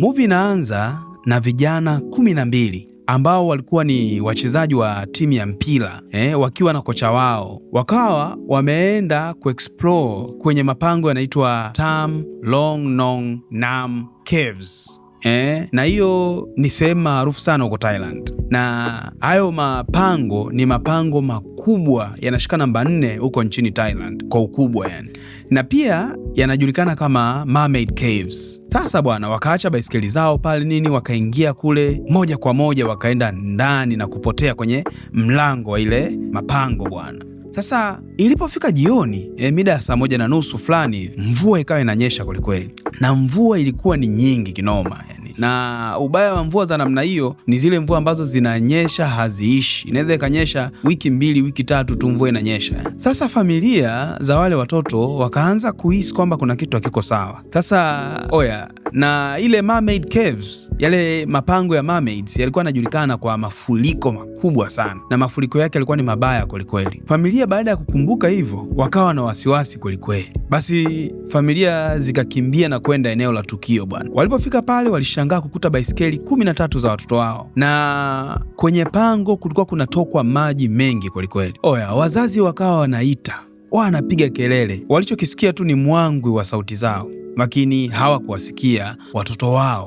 Movie inaanza na vijana 12 ambao walikuwa ni wachezaji wa timu ya mpira wakiwa na kocha wao, wakawa wameenda kuexplore kwenye mapango yanaitwa Tham Long Nong Nam Caves. Na hiyo ni sehemu maarufu sana huko Thailand, na hayo mapango ni mapango makubwa, yanashika namba 4 huko nchini Thailand kwa ukubwa yani, na pia yanajulikana kama Mermaid Caves. Sasa bwana, wakaacha baisikeli zao pale nini, wakaingia kule moja kwa moja, wakaenda ndani na kupotea kwenye mlango wa ile mapango bwana. Sasa ilipofika jioni mida ya 1:30 fulani, mvua ikawa inanyesha kwelikweli, na mvua ilikuwa ni nyingi kinoma yani. Na ubaya wa mvua za namna hiyo ni zile mvua ambazo zinanyesha haziishi, inaweza ikanyesha wiki 2 wiki 3 tu mvua inanyesha. Sasa familia za wale watoto wakaanza kuhisi kwamba kuna kitu hakiko sawa. Sasa na ile Mermaid Caves, yale mapango ya mermaids yalikuwa yanajulikana kwa mafuriko makubwa sana, na mafuriko yake yalikuwa ni mabaya kwelikweli. Familia baada ya kukumbuka hivyo wakawa na wasiwasi kwelikweli. Basi familia zikakimbia na kwenda eneo la tukio bwana. Walipofika pale walishangaa kukuta baisikeli 13 za watoto wao, na kwenye pango kulikuwa kunatokwa maji mengi kwelikweli. Wazazi wakawa wanaita, wanapiga kelele, walichokisikia tu ni mwangwi wa sauti zao, lakini hawakuwasikia watoto wao.